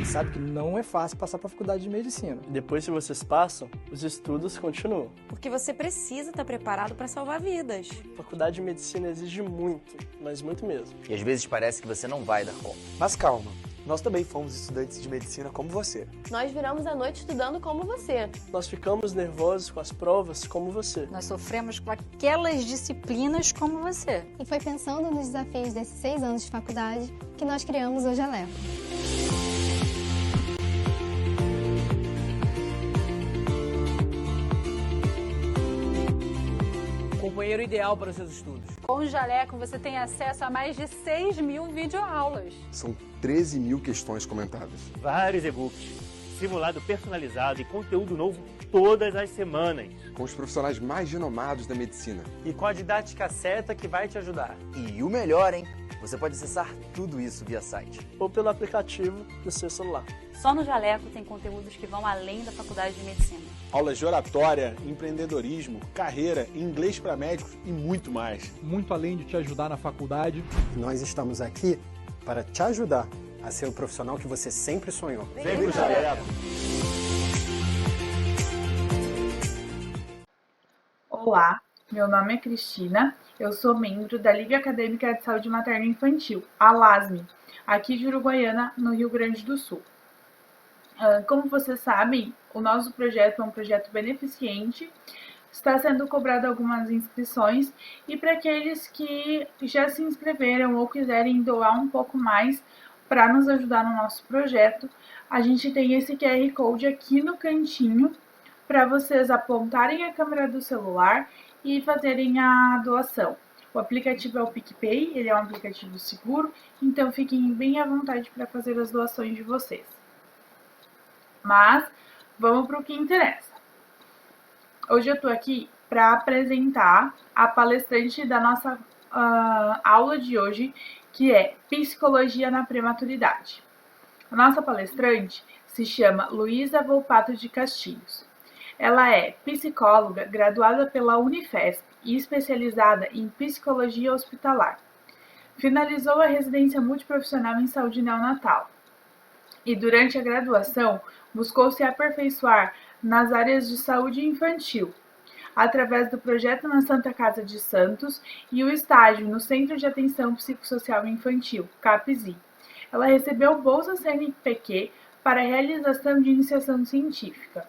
gente sabe que não é fácil passar para a faculdade de medicina. Depois que vocês passam, os estudos continuam. Porque você precisa estar preparado para salvar vidas. A faculdade de medicina exige muito, mas muito mesmo. E às vezes parece que você não vai dar conta. Mas calma, nós também fomos estudantes de medicina como você. Nós viramos a noite estudando como você. Nós ficamos nervosos com as provas como você. Nós sofremos com aquelas disciplinas como você. E foi pensando nos desafios desses 6 anos de faculdade que nós criamos o Jaleco. Companheiro ideal para os seus estudos. Com o Jaleco, você tem acesso a mais de 6.000 videoaulas. São 13.000 questões comentadas. Vários e-books, simulado personalizado e conteúdo novo todas as semanas. Com os profissionais mais renomados da medicina. E com a didática certa que vai te ajudar. E o melhor, hein? Você pode acessar tudo isso via site. Ou pelo aplicativo do seu celular. Só no Jaleco tem conteúdos que vão além da faculdade de medicina. Aulas de oratória, empreendedorismo, carreira, inglês para médicos e muito mais. Muito além de te ajudar na faculdade. Nós estamos aqui para te ajudar a ser o profissional que você sempre sonhou. Vem pro Jaleco! Olá, meu nome é Cristina, eu sou membro da Liga Acadêmica de Saúde Materna e Infantil, a LASME, aqui de Uruguaiana, no Rio Grande do Sul. Como vocês sabem, o nosso projeto é um projeto beneficente, está sendo cobrado algumas inscrições e para aqueles que já se inscreveram ou quiserem doar um pouco mais para nos ajudar no nosso projeto, a gente tem esse QR Code aqui no cantinho para vocês apontarem a câmera do celular e fazerem a doação. O aplicativo é o PicPay, ele é um aplicativo seguro, então fiquem bem à vontade para fazer as doações de vocês. Mas vamos para o que interessa. Hoje eu estou aqui para apresentar a palestrante da nossa aula de hoje, que é Psicologia na Prematuridade. A nossa palestrante se chama Luísa Volpato de Castilhos. Ela é psicóloga graduada pela Unifesp e especializada em psicologia hospitalar. Finalizou a residência multiprofissional em saúde neonatal. E durante a graduação, buscou se aperfeiçoar nas áreas de saúde infantil, através do projeto na Santa Casa de Santos e o estágio no Centro de Atenção Psicossocial Infantil, CAPSI. Ela recebeu bolsa CNPq para a realização de iniciação científica.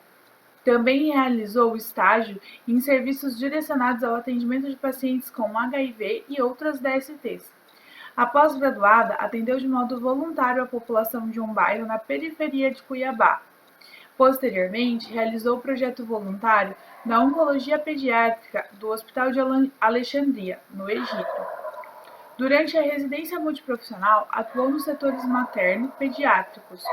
Também realizou o estágio em serviços direcionados ao atendimento de pacientes com HIV e outras DSTs. Após graduada, atendeu de modo voluntário a população de um bairro na periferia de Cuiabá. Posteriormente, realizou o projeto voluntário na Oncologia Pediátrica do Hospital de Alexandria, no Egito. Durante a residência multiprofissional, atuou nos setores materno-pediátricos,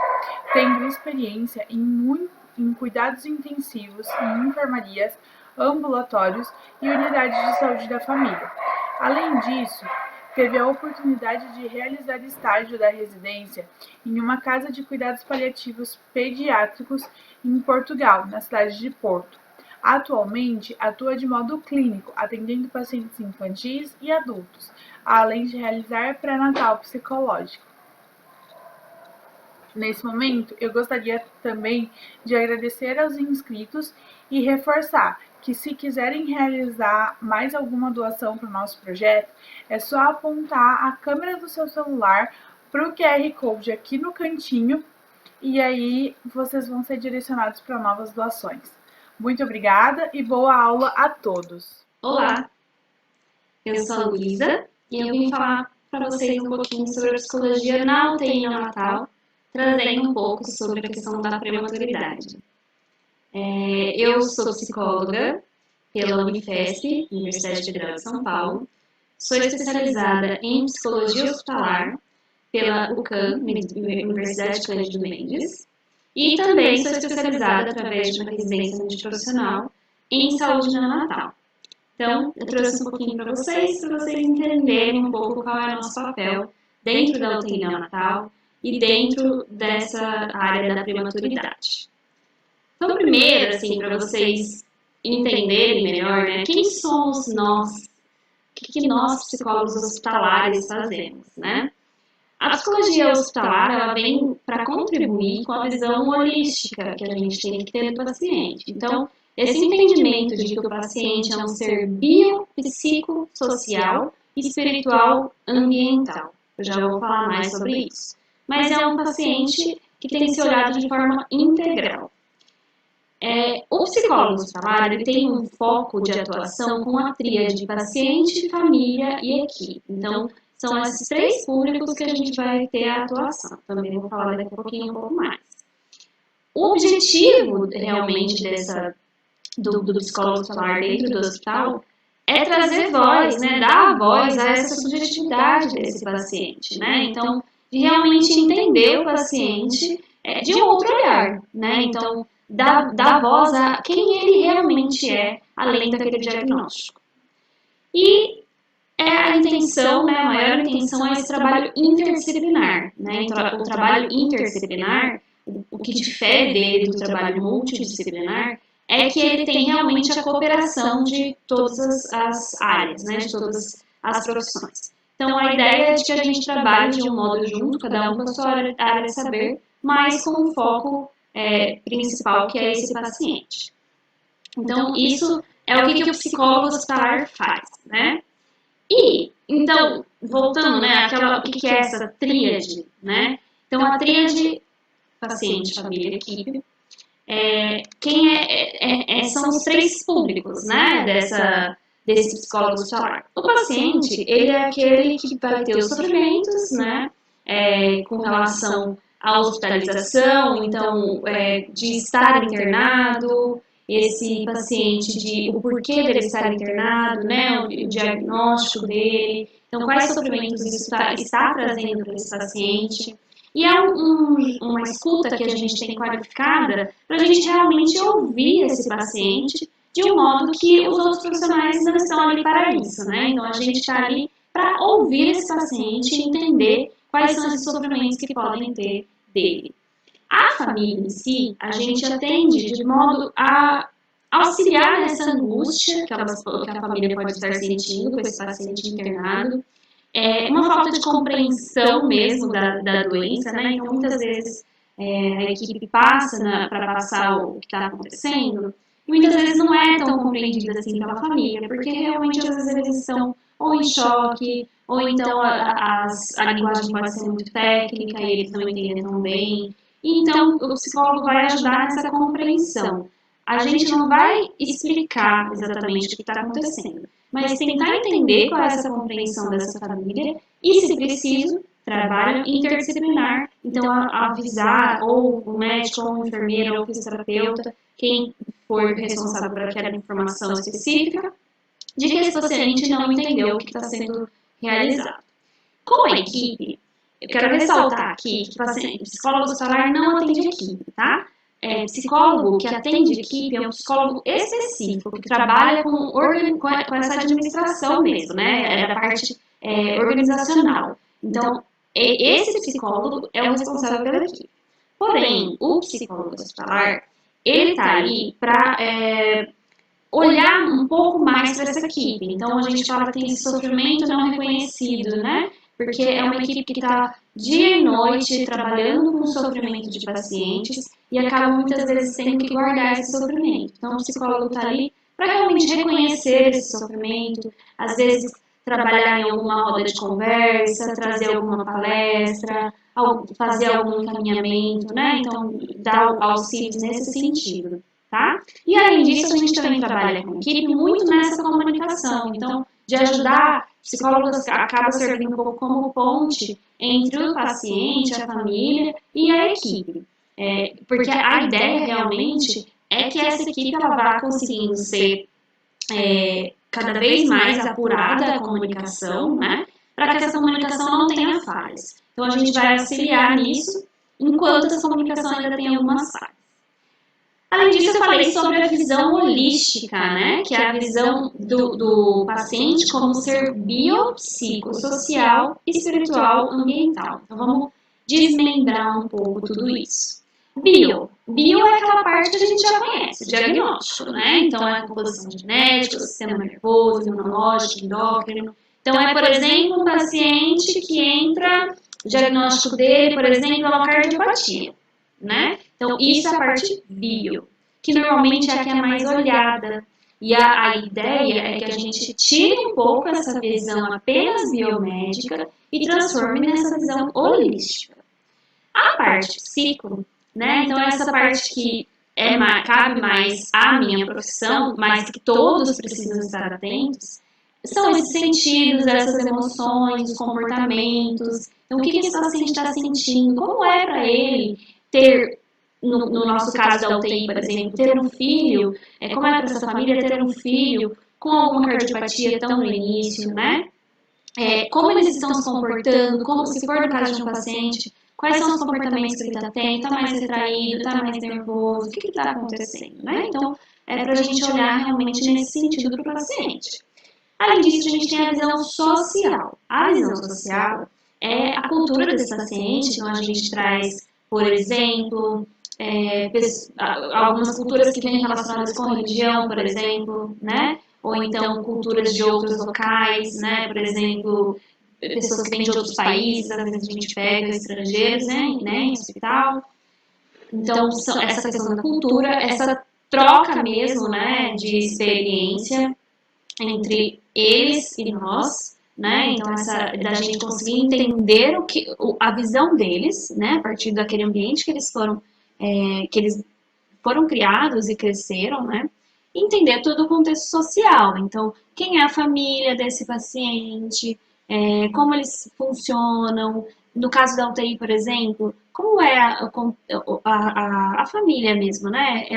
tendo experiência em cuidados intensivos, em enfermarias, ambulatórios e unidades de saúde da família. Além disso, teve a oportunidade de realizar estágio da residência em uma casa de cuidados paliativos pediátricos em Portugal, na cidade de Porto. Atualmente, atua de modo clínico, atendendo pacientes infantis e adultos, além de realizar pré-natal psicológico. Nesse momento, eu gostaria também de agradecer aos inscritos e reforçar que se quiserem realizar mais alguma doação para o nosso projeto, é só apontar a câmera do seu celular para o QR Code aqui no cantinho e aí vocês vão ser direcionados para novas doações. Muito obrigada e boa aula a todos! Olá, eu sou a Luísa e eu vim falar para vocês um pouquinho sobre a psicologia na UTI neonatal, trazendo um pouco sobre a questão da prematuridade. Eu sou psicóloga pela Unifesp, Universidade Federal de São Paulo. Sou especializada em psicologia hospitalar pela UCAM, Universidade Cândido Mendes. E também sou especializada através de uma residência multiprofissional em saúde neonatal. Então, eu trouxe um pouquinho para vocês entenderem um pouco qual é o nosso papel dentro da UTI neonatal e dentro dessa área da prematuridade. Então, primeiro, assim, para vocês entenderem melhor, né, quem somos nós, o que nós, psicólogos hospitalares, fazemos, né? A psicologia hospitalar, ela vem para contribuir com a visão holística que a gente tem que ter do paciente. Então, esse entendimento de que o paciente é um ser biopsicossocial, espiritual, ambiental. Eu já vou falar mais sobre isso. Mas é um paciente que tem que ser olhado de forma integral. O psicólogo hospitalar, ele tem um foco de atuação com a tríade paciente, família e equipe. Então, são esses 3 públicos que a gente vai ter a atuação. Também vou falar daqui a pouquinho um pouco mais. O objetivo, realmente, do psicólogo hospitalar dentro do hospital é trazer voz, né? Dar voz a essa subjetividade desse paciente, né? Então, de realmente entender o paciente de um outro olhar, né? Então, dar voz a quem ele realmente é, além daquele diagnóstico. E a intenção, né, a maior intenção é esse trabalho interdisciplinar, né? Então, o trabalho interdisciplinar, o que difere dele do trabalho multidisciplinar, é que ele tem realmente a cooperação de todas as áreas, né, de todas as profissões. Então, a ideia é de que a gente trabalhe de um modo junto, cada um com a sua área de saber, mas com o foco principal, que é esse paciente. Então, isso é o que o psicólogo hospitalar faz, né? E, então, voltando, né, o que é essa tríade, né? Então, a tríade paciente, família, equipe, são os 3 públicos, né, desse psicólogo hospitalar. O paciente, ele é aquele que vai ter os sofrimentos, né, com relação à hospitalização, então, de estar internado, esse paciente, o porquê dele estar internado, né, o diagnóstico dele, então, quais sofrimentos isso está trazendo para esse paciente. E é uma escuta que a gente tem qualificada para a gente realmente ouvir esse paciente de um modo que os outros profissionais não estão ali para isso, né? Então, a gente está ali para ouvir esse paciente e entender quais são os sofrimentos que podem ter dele. A família em si, a gente atende de modo a auxiliar nessa angústia que a família pode estar sentindo com esse paciente internado, uma falta de compreensão mesmo da doença, né? Então, muitas vezes a equipe passa para passar o que está acontecendo e muitas vezes não é tão compreendida assim pela família, porque realmente às vezes eles estão ou em choque, ou então a linguagem pode ser muito técnica e eles não entendem tão bem. Então, o psicólogo vai ajudar nessa compreensão. A gente não vai explicar exatamente o que está acontecendo, mas tentar entender qual é essa compreensão dessa família e, se preciso, trabalho interdisciplinar. Então, avisar ou o médico, ou o enfermeiro, ou o fisioterapeuta, quem for responsável por aquela informação específica, de que esse paciente não entendeu o que está sendo realizado. Com a equipe, eu quero ressaltar aqui que o psicólogo hospitalar não atende equipe, tá? Psicólogo que atende equipe é um psicólogo específico, que trabalha com essa administração mesmo, né? É da parte organizacional. Então, esse psicólogo é o responsável pela equipe. Porém, o psicólogo hospitalar, ele está ali para olhar um pouco mais para essa equipe. Então, a gente fala que tem esse sofrimento não reconhecido, né? Porque é uma equipe que está dia e noite trabalhando com o sofrimento de pacientes e acaba muitas vezes tendo que guardar esse sofrimento. Então, o psicólogo está ali para realmente reconhecer esse sofrimento, às vezes trabalhar em alguma roda de conversa, trazer alguma palestra, fazer algum encaminhamento, né? Então, dar auxílios nesse sentido, tá? E além disso, a gente também trabalha com equipe muito nessa comunicação. Então, de ajudar, psicólogos acaba servindo um pouco como ponte entre o paciente, a família e a equipe. Porque a ideia realmente é que essa equipe ela vá conseguindo ser cada vez mais apurada a comunicação, né? Para que essa comunicação não tenha falhas. Então, a gente vai auxiliar nisso, enquanto essa comunicação ainda tem algumas falhas. Além disso, eu falei sobre a visão holística, né? Que é a visão do paciente como ser biopsicossocial, espiritual, ambiental. Então, vamos desmembrar um pouco tudo isso. Bio é aquela parte que a gente já conhece, o diagnóstico, né? Então, é a composição genética, o sistema nervoso, imunológico, endócrino. Então, por exemplo, um paciente que entra O diagnóstico dele, por exemplo, é uma cardiopatia, né? Então, isso é a parte bio, que normalmente é a que é mais olhada. E a ideia é que a gente tire um pouco essa visão apenas biomédica e transforme nessa visão holística. A parte psico, né? Então, essa parte que cabe mais à minha profissão, mas que todos precisam estar atentos, são esses sentidos, essas emoções, os comportamentos. Então, o que esse paciente está sentindo? Como é para ele ter, no nosso caso da UTI, por exemplo, ter um filho? Como é para essa família ter um filho com alguma cardiopatia tão no início, né? Como eles estão se comportando, como se for no caso de um paciente, quais são os comportamentos que ele está tendo, está mais retraído, está mais nervoso, o que está acontecendo, né? Então, é para a gente olhar realmente nesse sentido para o paciente. Além disso, a gente tem a visão social. A visão social é a cultura desse paciente, então a gente traz, por exemplo, algumas culturas que vêm relacionadas com religião, por exemplo, né? Ou então culturas de outros locais, né? Por exemplo, pessoas que vêm de outros países, às vezes a gente pega estrangeiros, né? Em hospital. Então, essa questão da cultura, essa troca mesmo, né? De experiência entre eles e nós, né? Então, da gente conseguir entender a visão deles, né? A partir daquele ambiente que eles foram criados e cresceram, né? Entender todo o contexto social. Então, quem é a família desse paciente, como eles funcionam. No caso da UTI, por exemplo, como é a família mesmo, né?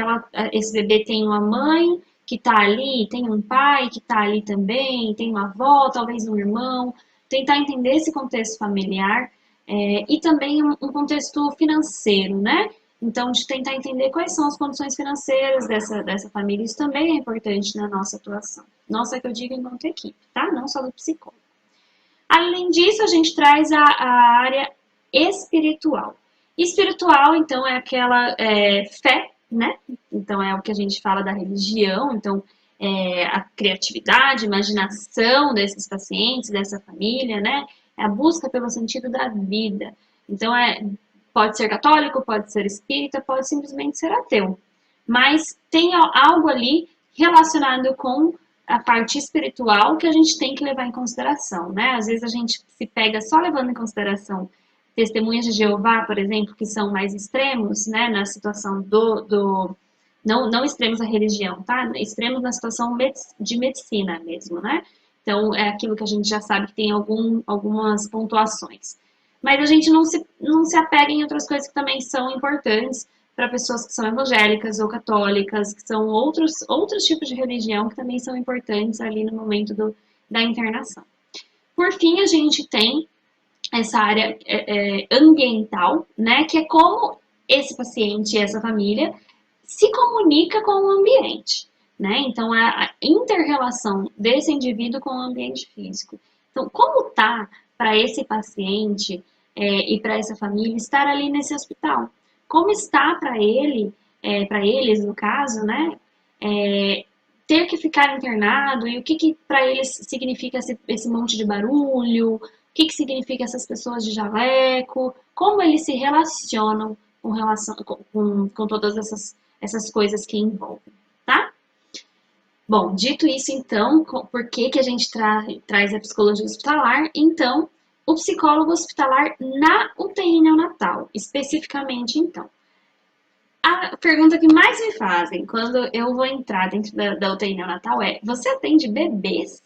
Esse bebê tem uma mãe que está ali, tem um pai que está ali também, tem uma avó, talvez um irmão. Tentar entender esse contexto familiar e também um contexto financeiro, né? Então, de tentar entender quais são as condições financeiras dessa família. Isso também é importante na nossa atuação. Nossa, que eu digo enquanto equipe, tá? Não só do psicólogo. Além disso, a gente traz a área espiritual. Espiritual, então, é aquela fé, né? Então, é o que a gente fala da religião. Então, a criatividade, imaginação desses pacientes, dessa família, né? É a busca pelo sentido da vida. Então, pode ser católico, pode ser espírita, pode simplesmente ser ateu. Mas tem algo ali relacionado com a parte espiritual que a gente tem que levar em consideração, né? Às vezes a gente se pega só levando em consideração testemunhas de Jeová, por exemplo, que são mais extremos, né? Na situação não extremos da religião, tá? Extremos na situação de medicina mesmo, né? Então, é aquilo que a gente já sabe que tem algumas pontuações. Mas a gente não se apega em outras coisas que também são importantes para pessoas que são evangélicas ou católicas, que são outros tipos de religião que também são importantes ali no momento da internação. Por fim, a gente tem essa área ambiental, né, que é como esse paciente e essa família se comunica com o ambiente, né? Então, a inter-relação desse indivíduo com o ambiente físico. Então, como tá para esse paciente e para essa família estar ali nesse hospital? Como está para eles, no caso, né, ter que ficar internado e o que para eles significa esse monte de barulho, o que significa essas pessoas de jaleco, como eles se relacionam com todas essas coisas que envolvem, tá? Bom, dito isso, então, por que a gente traz a psicologia hospitalar? Então, o psicólogo hospitalar na UTI neonatal, especificamente, então. A pergunta que mais me fazem quando eu vou entrar dentro da UTI neonatal é: você atende bebês?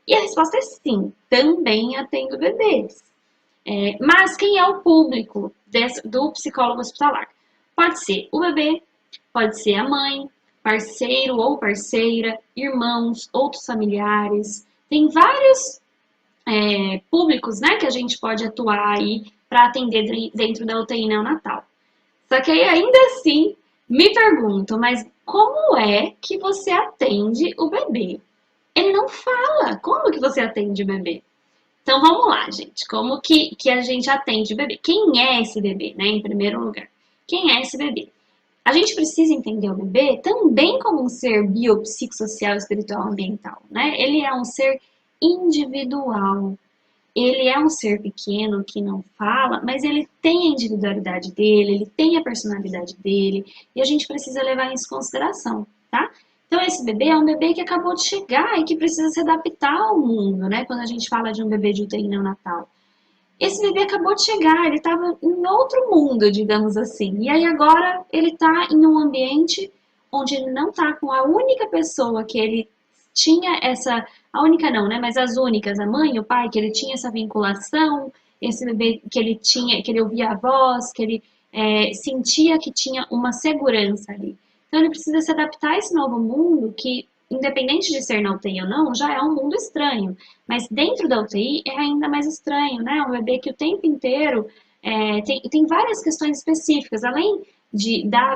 E a resposta é sim, também atendo bebês. Mas quem é o público do psicólogo hospitalar? Pode ser o bebê, pode ser a mãe, parceiro ou parceira, irmãos, outros familiares. Tem vários públicos, né, que a gente pode atuar aí para atender dentro da UTI neonatal. Só que aí, ainda assim, me pergunto, mas como é que você atende o bebê? Ele não fala. Como que você atende o bebê? Então, vamos lá, gente. Como que a gente atende o bebê? Quem é esse bebê, né, em primeiro lugar? Quem é esse bebê? A gente precisa entender o bebê também como um ser biopsicossocial, espiritual, ambiental, né? Ele é um ser individual. ele é um ser pequeno que não fala, mas ele tem a individualidade dele, ele tem a personalidade dele, e a gente precisa levar isso em consideração, tá? Então, esse bebê é um bebê que acabou de chegar e que precisa se adaptar ao mundo, né? Quando a gente fala de um bebê de UTI neonatal. Esse bebê acabou de chegar, ele estava em outro mundo, digamos assim. E aí agora ele está em um ambiente onde ele não está com a única pessoa que ele tinha essa... A única não, né? Mas as únicas, a mãe e o pai, que ele tinha essa vinculação, esse bebê que ele tinha, que ele ouvia a voz, que ele sentia que tinha uma segurança ali. Então ele precisa se adaptar a esse novo mundo que, independente de ser na UTI ou não, já é um mundo estranho. Mas dentro da UTI é ainda mais estranho, né? Um bebê que o tempo inteiro tem várias questões específicas. Além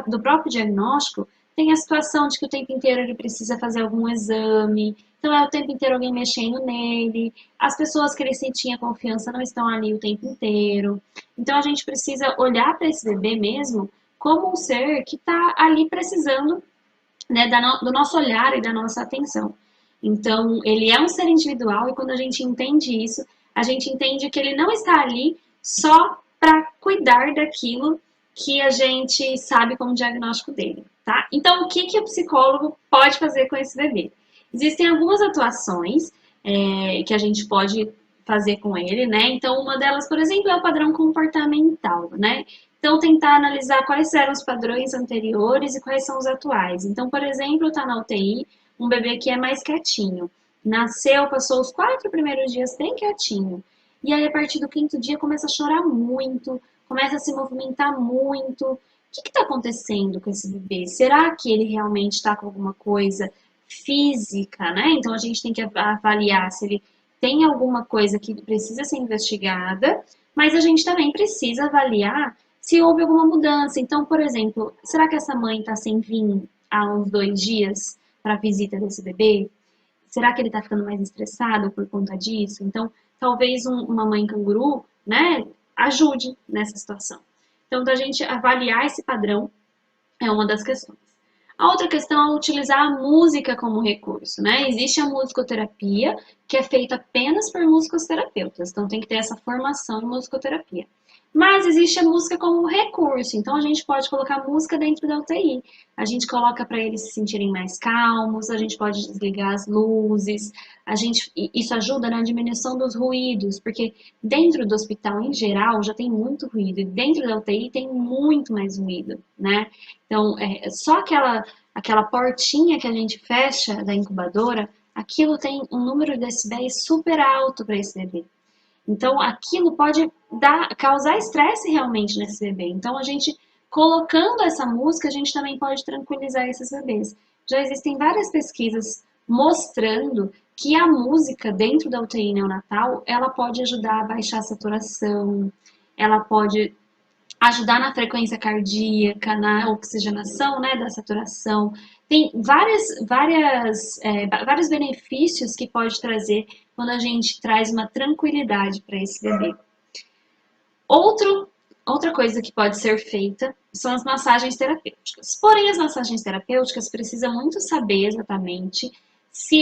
do próprio diagnóstico, tem a situação de que o tempo inteiro ele precisa fazer algum exame. Então é o tempo inteiro alguém mexendo nele. As pessoas que ele sentia confiança não estão ali o tempo inteiro. Então a gente precisa olhar para esse bebê mesmo como um ser que está ali precisando, né, do nosso olhar e da nossa atenção. Então, ele é um ser individual e quando a gente entende isso, a gente entende que ele não está ali só para cuidar daquilo que a gente sabe como diagnóstico dele, tá? Então, o que o psicólogo pode fazer com esse bebê? Existem algumas atuações que a gente pode fazer com ele, né? Então, uma delas, por exemplo, é o padrão comportamental, né? Então, tentar analisar quais eram os padrões anteriores e quais são os atuais. Então, por exemplo, está na UTI, um bebê que é mais quietinho. Nasceu, passou os 4 primeiros dias bem quietinho. E aí, a partir do 5º dia, começa a chorar muito, começa a se movimentar muito. O que está acontecendo com esse bebê? Será que ele realmente está com alguma coisa física, né? Então, a gente tem que avaliar se ele tem alguma coisa que precisa ser investigada, mas a gente também precisa avaliar se houve alguma mudança. Então, por exemplo, será que essa mãe está sem vir há uns 2 dias para a visita desse bebê? Será que ele está ficando mais estressado por conta disso? Então, talvez uma mãe canguru, né, ajude nessa situação. Então, da gente avaliar esse padrão é uma das questões. A outra questão é utilizar a música como recurso, né? Existe a musicoterapia, que é feita apenas por musicoterapeutas, então tem que ter essa formação em musicoterapia. Mas existe a música como recurso, então a gente pode colocar música dentro da UTI. A gente coloca para eles se sentirem mais calmos, a gente pode desligar as luzes, isso ajuda na diminuição dos ruídos, porque dentro do hospital em geral já tem muito ruído, e dentro da UTI tem muito mais ruído, né? Então, só aquela portinha que a gente fecha da incubadora, aquilo tem um número de decibéis super alto para esse bebê. Então, aquilo pode causar estresse realmente nesse bebê. Então, a gente, colocando essa música, a gente também pode tranquilizar esses bebês. Já existem várias pesquisas mostrando que a música dentro da UTI neonatal, ela pode ajudar a baixar a saturação, ela pode ajudar na frequência cardíaca, na oxigenação, né, da saturação. Tem vários benefícios que pode trazer quando a gente traz uma tranquilidade para esse bebê. Outra coisa que pode ser feita são as massagens terapêuticas. Porém, as massagens terapêuticas precisam muito saber exatamente se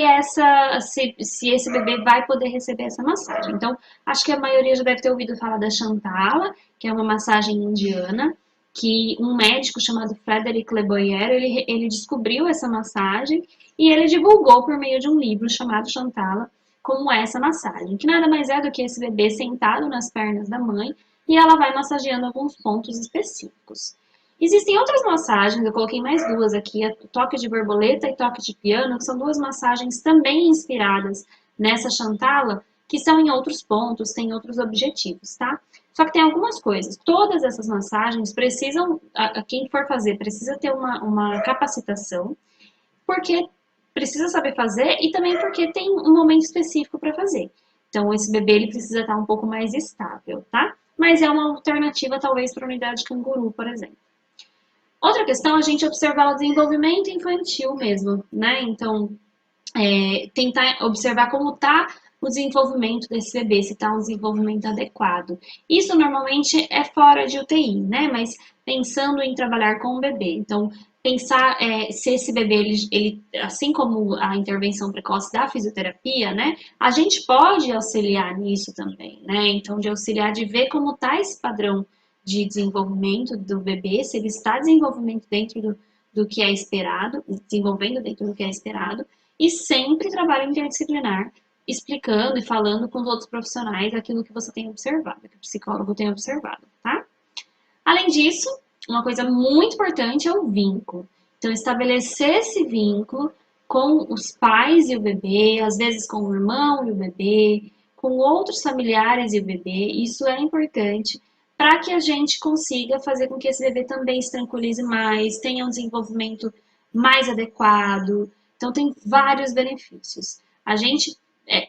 esse bebê vai poder receber essa massagem. Então, acho que a maioria já deve ter ouvido falar da Shantala, que é uma massagem indiana, que um médico chamado Frederic Leboyer, ele descobriu essa massagem e ele divulgou por meio de um livro chamado Shantala como essa massagem, que nada mais é do que esse bebê sentado nas pernas da mãe e ela vai massageando alguns pontos específicos. Existem outras massagens, eu coloquei mais 2 aqui, toque de borboleta e toque de piano, que são 2 massagens também inspiradas nessa Shantala, que são em outros pontos, têm outros objetivos, tá? Só que tem algumas coisas. Todas essas massagens precisam, quem for fazer, precisa ter uma capacitação, porque precisa saber fazer e também porque tem um momento específico para fazer. Então, esse bebê ele precisa estar um pouco mais estável, tá? Mas é uma alternativa, talvez, para a unidade canguru, por exemplo. Outra questão é a gente observar o desenvolvimento infantil mesmo, né? Então, tentar observar como está o desenvolvimento desse bebê, se está um desenvolvimento adequado. Isso normalmente é fora de UTI, né? Mas pensando em trabalhar com o bebê. Então, pensar se esse bebê, ele, assim como a intervenção precoce da fisioterapia, né, a gente pode auxiliar nisso também, né, então de auxiliar de ver como está esse padrão de desenvolvimento do bebê, se ele está desenvolvendo dentro do que é esperado, e sempre trabalho interdisciplinar, explicando e falando com os outros profissionais aquilo que você tem observado, que o psicólogo tem observado, tá? Além disso, uma coisa muito importante é o vínculo. Então, estabelecer esse vínculo com os pais e o bebê, às vezes com o irmão e o bebê, com outros familiares e o bebê, isso é importante para que a gente consiga fazer com que esse bebê também se tranquilize mais, tenha um desenvolvimento mais adequado. Então, tem vários benefícios.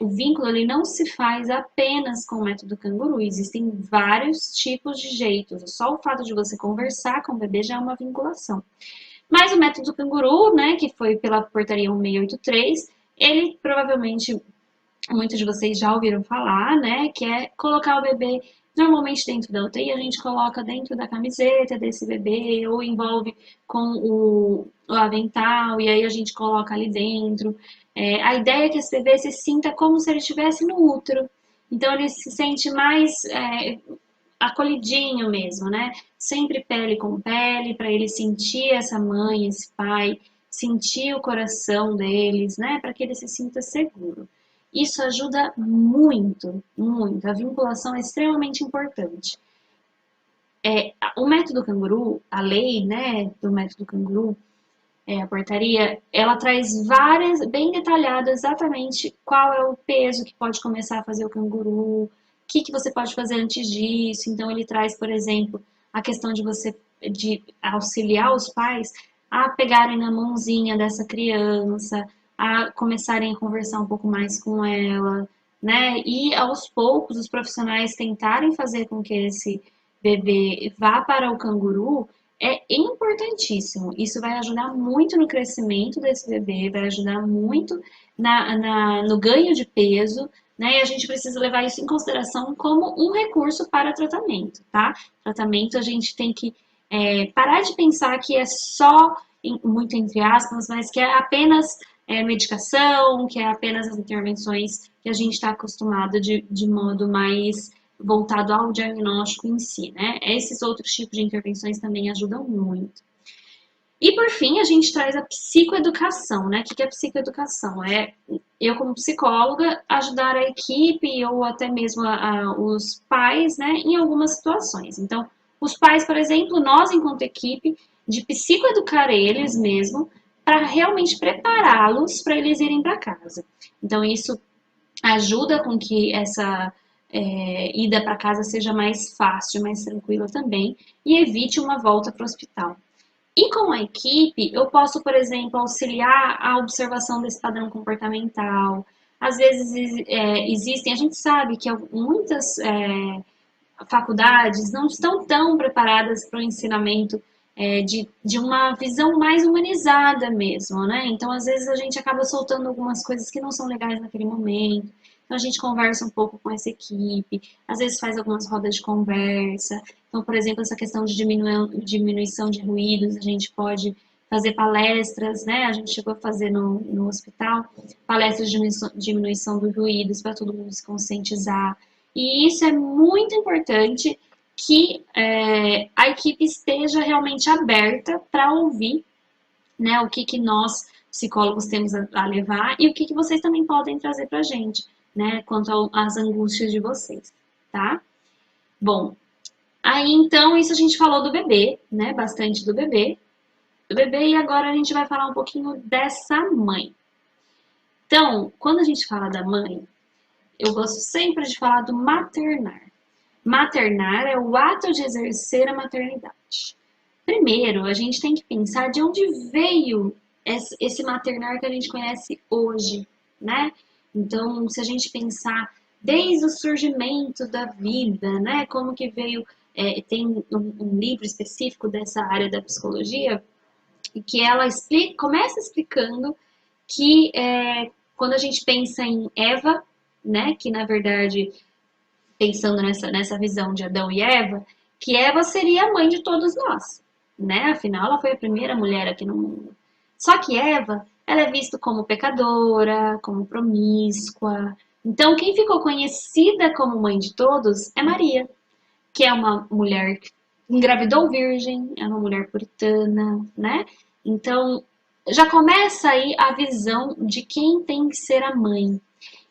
O vínculo ele não se faz apenas com o método canguru, existem vários tipos de jeitos. Só o fato de você conversar com o bebê já é uma vinculação. Mas o método canguru, né, que foi pela portaria 1683, ele provavelmente, muitos de vocês já ouviram falar, né, que é colocar o bebê normalmente dentro da UTI, a gente coloca dentro da camiseta desse bebê ou envolve com o avental e aí a gente coloca ali dentro. A ideia é que esse bebê se sinta como se ele estivesse no útero. Então ele se sente mais acolhidinho mesmo, né? Sempre pele com pele, para ele sentir essa mãe, esse pai, sentir o coração deles, né? Para que ele se sinta seguro. Isso ajuda muito, muito. A vinculação é extremamente importante. O método canguru, a lei, né, do método canguru, a portaria, ela traz várias, bem detalhado exatamente qual é o peso que pode começar a fazer o canguru, o que você pode fazer antes disso. Então ele traz, por exemplo, a questão de auxiliar os pais a pegarem na mãozinha dessa criança, a começarem a conversar um pouco mais com ela, né? E aos poucos os profissionais tentarem fazer com que esse bebê vá para o canguru é importantíssimo. Isso vai ajudar muito no crescimento desse bebê, vai ajudar muito no ganho de peso, né? E a gente precisa levar isso em consideração como um recurso para tratamento, tá? Tratamento a gente tem que parar de pensar que é só, muito entre aspas, mas que é apenas medicação, que é apenas as intervenções que a gente está acostumado de modo mais voltado ao diagnóstico em si, né? Esses outros tipos de intervenções também ajudam muito. E por fim, a gente traz a psicoeducação, né? O que é psicoeducação? Eu como psicóloga ajudar a equipe ou até mesmo os pais, né? Em algumas situações. Então, os pais, por exemplo, nós enquanto equipe, de psicoeducar eles mesmo, para realmente prepará-los para eles irem para casa. Então, isso ajuda com que essa ida para casa seja mais fácil, mais tranquila também, e evite uma volta para o hospital. E com a equipe, eu posso, por exemplo, auxiliar a observação desse padrão comportamental. Às vezes existem, a gente sabe que muitas faculdades não estão tão preparadas para o ensinamento de uma visão mais humanizada mesmo, né? Então, às vezes, a gente acaba soltando algumas coisas que não são legais naquele momento. Então, a gente conversa um pouco com essa equipe, às vezes faz algumas rodas de conversa. Então, por exemplo, essa questão de diminuição de ruídos, a gente pode fazer palestras, né? A gente chegou a fazer no hospital, palestras de diminuição dos ruídos para todo mundo se conscientizar. E isso é muito importante, que a equipe esteja realmente aberta para ouvir, né, o que nós, psicólogos, temos a levar e o que vocês também podem trazer para a gente, né, quanto às angústias de vocês, tá? Bom, aí então isso a gente falou do bebê, né, bastante do bebê, e agora a gente vai falar um pouquinho dessa mãe. Então, quando a gente fala da mãe, eu gosto sempre de falar do maternar. Maternar é o ato de exercer a maternidade. Primeiro, a gente tem que pensar de onde veio esse maternar que a gente conhece hoje, né? Então, se a gente pensar desde o surgimento da vida, né? Como que veio, tem um livro específico dessa área da psicologia, que ela começa explicando que quando a gente pensa em Eva, né? Que na verdade, pensando nessa visão de Adão e Eva, que Eva seria a mãe de todos nós, né? Afinal, ela foi a primeira mulher aqui no mundo. Só que Eva, ela é vista como pecadora, como promíscua. Então, quem ficou conhecida como mãe de todos é Maria, que é uma mulher que engravidou virgem, é uma mulher puritana, né? Então, já começa aí a visão de quem tem que ser a mãe.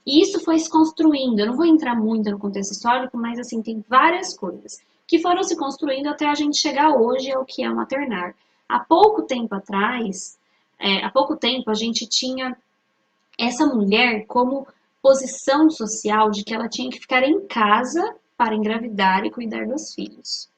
E isso foi se construindo. Eu não vou entrar muito no contexto histórico, mas assim, tem várias coisas que foram se construindo até a gente chegar hoje ao que é o maternar. Há pouco tempo atrás, há pouco tempo a gente tinha essa mulher como posição social de que ela tinha que ficar em casa para engravidar e cuidar dos filhos.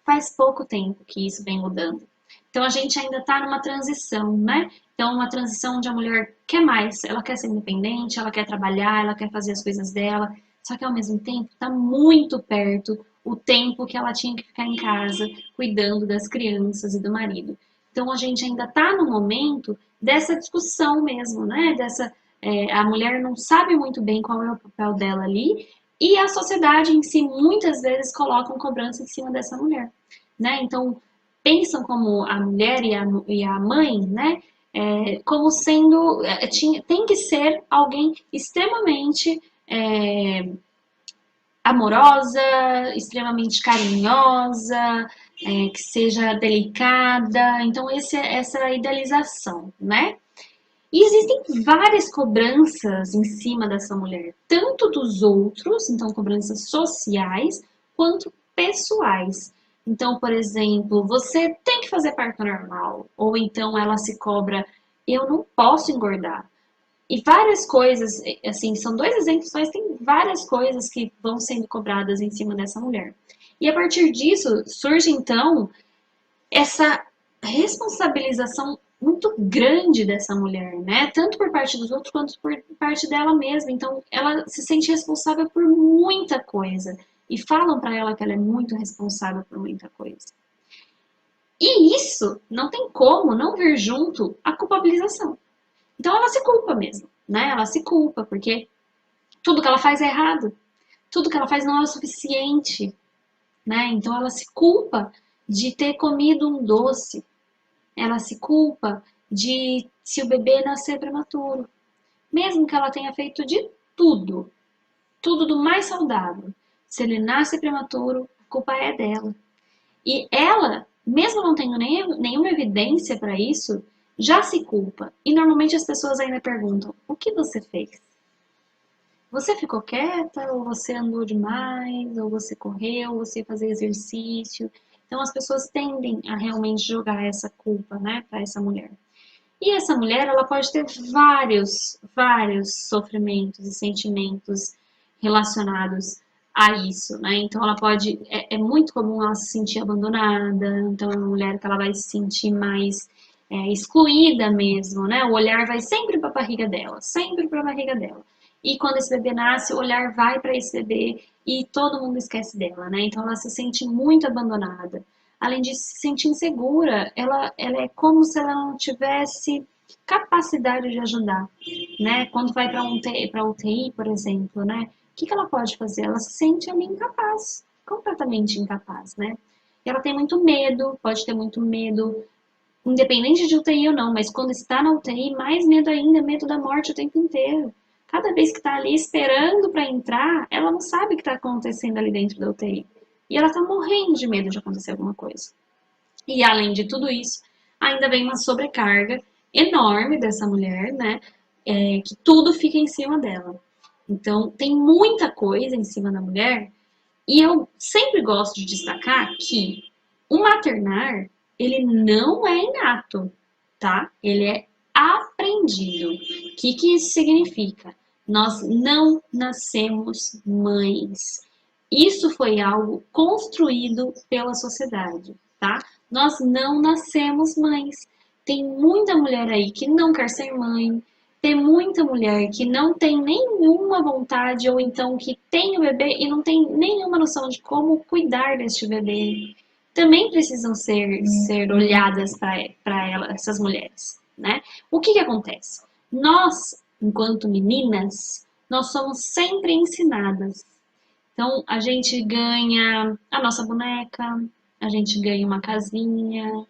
Faz pouco tempo que isso vem mudando. Então a gente ainda está numa transição, né? Então uma transição onde a mulher quer mais, ela quer ser independente, ela quer trabalhar, ela quer fazer as coisas dela, só que ao mesmo tempo está muito perto o tempo que ela tinha que ficar em casa cuidando das crianças e do marido. Então a gente ainda está no momento dessa discussão mesmo, né? A mulher não sabe muito bem qual é o papel dela ali e a sociedade em si muitas vezes coloca cobrança em cima dessa mulher, né? Então pensam como a mulher e a mãe, né? Como sendo, tem que ser alguém extremamente amorosa, extremamente carinhosa, que seja delicada. Então essa idealização, né? E existem várias cobranças em cima dessa mulher, tanto dos outros, então cobranças sociais, quanto pessoais. Então, por exemplo, você tem que fazer parto normal, ou então ela se cobra, eu não posso engordar. E várias coisas, assim, são 2 exemplos, mas tem várias coisas que vão sendo cobradas em cima dessa mulher. E a partir disso, surge então essa responsabilização muito grande dessa mulher, né? Tanto por parte dos outros quanto por parte dela mesma. Então, ela se sente responsável por muita coisa. E falam para ela que ela é muito responsável por muita coisa. E isso não tem como não vir junto a culpabilização. Então, ela se culpa mesmo, né? Ela se culpa porque tudo que ela faz é errado. Tudo que ela faz não é o suficiente, né? Então, ela se culpa de ter comido um doce. Ela se culpa de se o bebê nascer prematuro. Mesmo que ela tenha feito de tudo do mais saudável. Se ele nasce prematuro, a culpa é dela. E ela, mesmo não tendo nenhuma evidência para isso, já se culpa. E normalmente as pessoas ainda perguntam, o que você fez? Você ficou quieta? Ou você andou demais? Ou você correu? Ou você fazia exercício? Então as pessoas tendem a realmente jogar essa culpa, né, para essa mulher. E essa mulher, ela pode ter vários sofrimentos e sentimentos relacionados a isso, né? Então ela pode, é muito comum ela se sentir abandonada, então é uma mulher que ela vai se sentir mais excluída mesmo, né? O olhar vai sempre para a barriga dela, sempre para a barriga dela. E quando esse bebê nasce, o olhar vai para esse bebê e todo mundo esquece dela, né? Então ela se sente muito abandonada. Além de se sentir insegura, ela é como se ela não tivesse capacidade de ajudar, né? Quando vai para UTI, por exemplo, né? O que ela pode fazer? Ela se sente ali incapaz, completamente incapaz, né? E ela tem muito medo, pode ter muito medo, independente de UTI ou não, mas quando está na UTI, mais medo ainda, medo da morte o tempo inteiro. Cada vez que está ali esperando para entrar, ela não sabe o que está acontecendo ali dentro da UTI. E ela está morrendo de medo de acontecer alguma coisa. E além de tudo isso, ainda vem uma sobrecarga enorme dessa mulher, né? Que tudo fica em cima dela. Então, tem muita coisa em cima da mulher. E eu sempre gosto de destacar que o maternar, ele não é inato, tá? Ele é aprendido. O que isso significa? Nós não nascemos mães. Isso foi algo construído pela sociedade, tá? Nós não nascemos mães. Tem muita mulher aí que não quer ser mãe. Tem muita mulher que não tem nenhuma vontade ou então que tem o bebê e não tem nenhuma noção de como cuidar deste bebê. Também precisam ser olhadas para essas mulheres, né? O que acontece? Nós, enquanto meninas, nós somos sempre ensinadas. Então, a gente ganha a nossa boneca, a gente ganha uma casinha,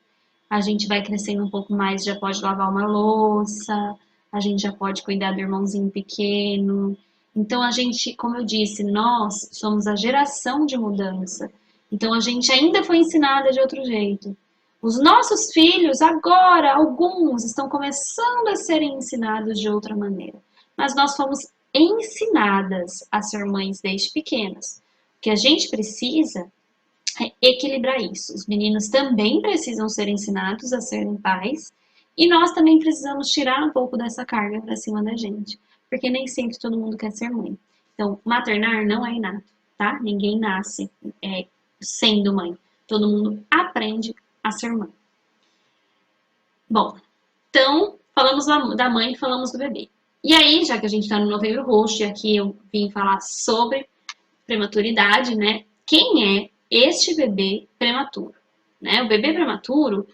a gente vai crescendo um pouco mais, já pode lavar uma louça, a gente já pode cuidar do irmãozinho pequeno. Então a gente, como eu disse, nós somos a geração de mudança. Então a gente ainda foi ensinada de outro jeito. Os nossos filhos agora, alguns, estão começando a serem ensinados de outra maneira. Mas nós fomos ensinadas a ser mães desde pequenas. O que a gente precisa é equilibrar isso. Os meninos também precisam ser ensinados a serem pais e nós também precisamos tirar um pouco dessa carga para cima da gente, porque nem sempre todo mundo quer ser mãe. Então, maternar não é inato, tá? Ninguém nasce sendo mãe. Todo mundo aprende a ser mãe. Bom, então, falamos da mãe e falamos do bebê. E aí, já que a gente está no Novembro Roxo e aqui eu vim falar sobre prematuridade, né? Quem é este bebê prematuro? Né? O bebê prematuro,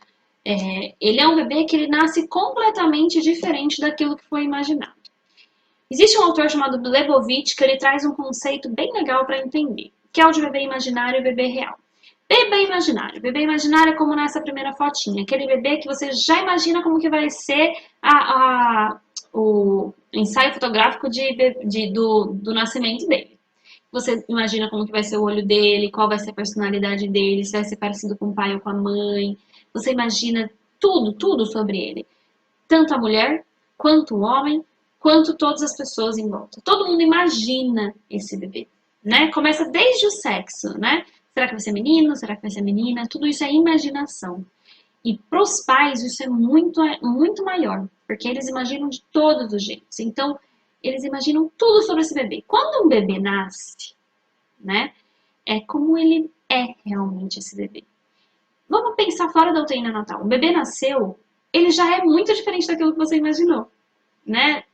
ele é um bebê que ele nasce completamente diferente daquilo que foi imaginado. Existe um autor chamado Lebovitch que ele traz um conceito bem legal para entender, que é o de bebê imaginário e bebê real. Bebê imaginário. Bebê imaginário é como nessa primeira fotinha, aquele bebê que você já imagina como que vai ser o ensaio fotográfico do nascimento dele. Você imagina como que vai ser o olho dele, qual vai ser a personalidade dele, se vai ser parecido com o pai ou com a mãe. Você imagina tudo sobre ele. Tanto a mulher, quanto o homem, quanto todas as pessoas em volta. Todo mundo imagina esse bebê, né? Começa desde o sexo, né? Será que vai ser menino? Será que vai ser menina? Tudo isso é imaginação. E para os pais isso é muito maior, porque eles imaginam de todos os jeitos. Então, eles imaginam tudo sobre esse bebê. Quando um bebê nasce, né, é como ele é realmente esse bebê. Vamos pensar fora da UTI neonatal. O bebê nasceu, ele já é muito diferente daquilo que você imaginou, né?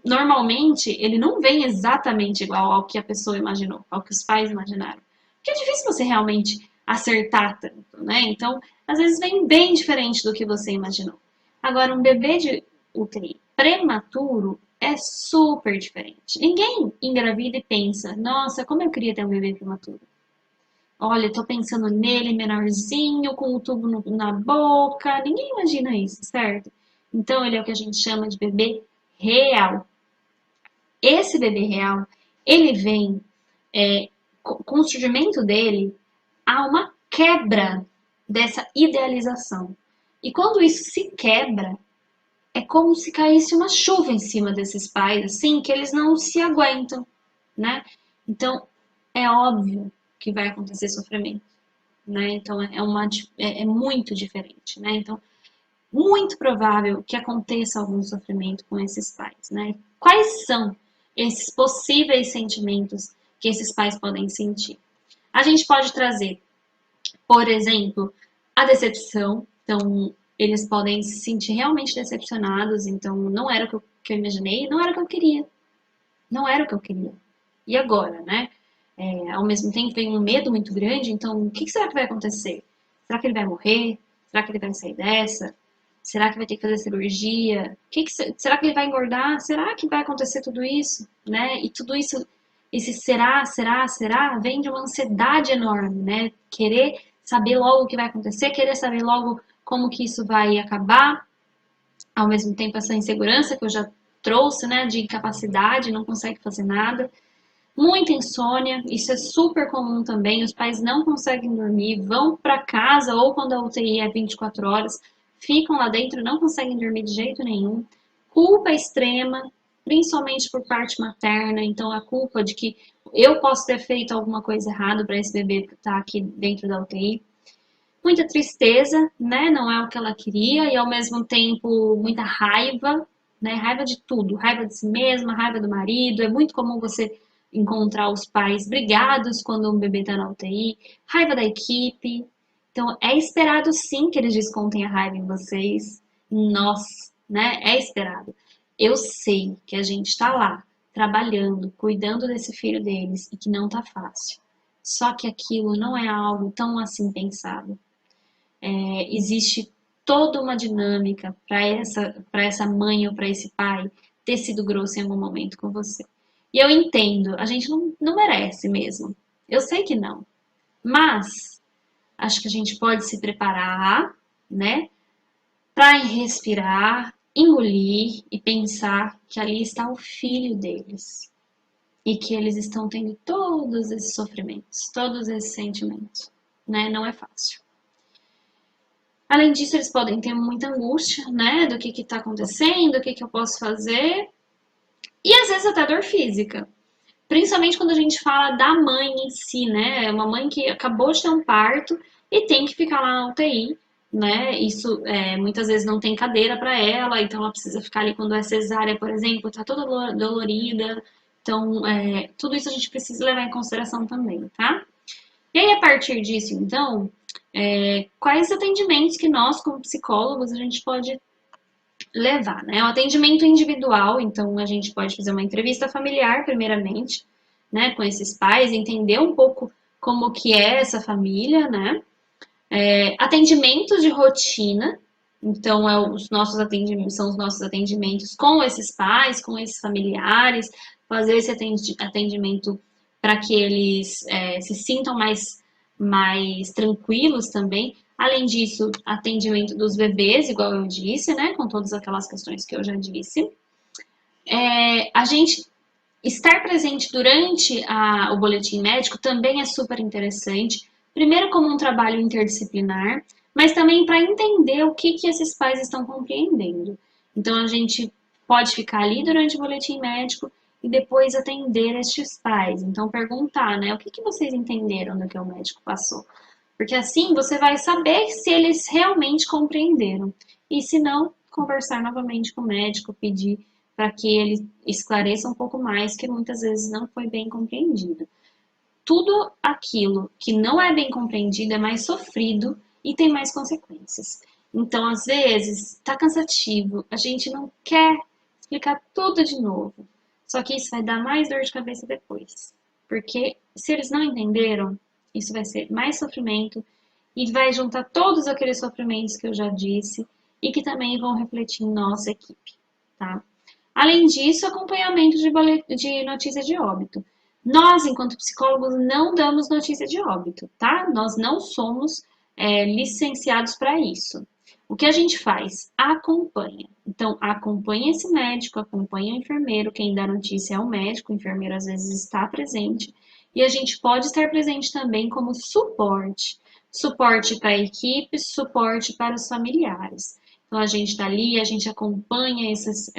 Normalmente, ele não vem exatamente igual ao que a pessoa imaginou, ao que os pais imaginaram. Porque é difícil você realmente acertar tanto, né? Então, às vezes vem bem diferente do que você imaginou. Agora, um bebê de UTI prematuro é super diferente. Ninguém engravida e pensa, nossa, como eu queria ter um bebê prematuro. Olha, tô pensando nele menorzinho, com o tubo na boca. Ninguém imagina isso, certo? Então, ele é o que a gente chama de bebê real. Esse bebê real, ele vem, com o surgimento dele, há uma quebra dessa idealização. E quando isso se quebra, é como se caísse uma chuva em cima desses pais, assim, que eles não se aguentam, né? Então, é óbvio que vai acontecer sofrimento, né? Então, é muito diferente, né? Então, muito provável que aconteça algum sofrimento com esses pais, né? Quais são esses possíveis sentimentos que esses pais podem sentir? A gente pode trazer, por exemplo, a decepção. Então, eles podem se sentir realmente decepcionados. Então, não era o que eu imaginei, não era o que eu queria. Não era o que eu queria. E agora, né? Ao mesmo tempo, vem um medo muito grande. Então, o que será que vai acontecer? Será que ele vai morrer? Será que ele vai sair dessa? Será que vai ter que fazer cirurgia? Será que ele vai engordar? Será que vai acontecer tudo isso? Né? E tudo isso, esse será, vem de uma ansiedade enorme, né? Querer saber logo o que vai acontecer, querer saber logo como que isso vai acabar. Ao mesmo tempo, essa insegurança que eu já trouxe, né? De incapacidade, não consegue fazer nada. Muita insônia, isso é super comum também. Os pais não conseguem dormir, vão para casa ou quando a UTI é 24 horas, ficam lá dentro, não conseguem dormir de jeito nenhum. Culpa extrema, principalmente por parte materna. Então, a culpa de que eu posso ter feito alguma coisa errada para esse bebê que está aqui dentro da UTI. Muita tristeza, né? Não é o que ela queria. E, ao mesmo tempo, muita raiva, né? Raiva de tudo. Raiva de si mesma, raiva do marido. É muito comum você encontrar os pais brigados quando um bebê está na UTI. Raiva da equipe. Então, é esperado sim que eles descontem a raiva em vocês, em nós, né? É esperado. Eu sei que a gente está lá, trabalhando, cuidando desse filho deles e que não tá fácil. Só que aquilo não é algo tão assim pensado. Existe toda uma dinâmica para essa mãe ou para esse pai ter sido grosso em algum momento com você. E eu entendo, a gente não merece mesmo. Eu sei que não. Mas acho que a gente pode se preparar, né, para respirar, engolir e pensar que ali está o filho deles e que eles estão tendo todos esses sofrimentos, todos esses sentimentos, né? Não é fácil. Além disso, eles podem ter muita angústia, né, do que está acontecendo, o que eu posso fazer, e às vezes até dor física. Principalmente quando a gente fala da mãe em si, né? Uma mãe que acabou de ter um parto e tem que ficar lá na UTI, né? Isso muitas vezes não tem cadeira para ela, então ela precisa ficar ali quando é cesárea, por exemplo, tá toda dolorida. Então, tudo isso a gente precisa levar em consideração também, tá? E aí, a partir disso, então, quais atendimentos que nós, como psicólogos, a gente pode levar, né? O atendimento individual, então a gente pode fazer uma entrevista familiar, primeiramente, né, com esses pais, entender um pouco como que é essa família, né? Atendimentos de rotina, então são os nossos atendimentos com esses pais, com esses familiares, fazer esse atendimento para que eles se sintam mais tranquilos também. Além disso, atendimento dos bebês, igual eu disse, né, com todas aquelas questões que eu já disse. A gente estar presente durante o boletim médico também é super interessante. Primeiro como um trabalho interdisciplinar, mas também para entender o que esses pais estão compreendendo. Então, a gente pode ficar ali durante o boletim médico e depois atender estes pais. Então, perguntar, né, o que vocês entenderam do que o médico passou? Porque assim você vai saber se eles realmente compreenderam. E se não, conversar novamente com o médico, pedir para que ele esclareça um pouco mais, que muitas vezes não foi bem compreendido. Tudo aquilo que não é bem compreendido é mais sofrido e tem mais consequências. Então, às vezes, está cansativo, a gente não quer explicar tudo de novo. Só que isso vai dar mais dor de cabeça depois. Porque se eles não entenderam, isso vai ser mais sofrimento e vai juntar todos aqueles sofrimentos que eu já disse e que também vão refletir em nossa equipe, tá? Além disso, acompanhamento de notícia de óbito. Nós, enquanto psicólogos, não damos notícia de óbito, tá? Nós não somos licenciados para isso. O que a gente faz? Acompanha. Então, acompanha esse médico, acompanha o enfermeiro. Quem dá notícia é o médico, o enfermeiro às vezes está presente. E a gente pode estar presente também como suporte. Suporte para a equipe, suporte para os familiares. Então, a gente está ali, a gente acompanha esses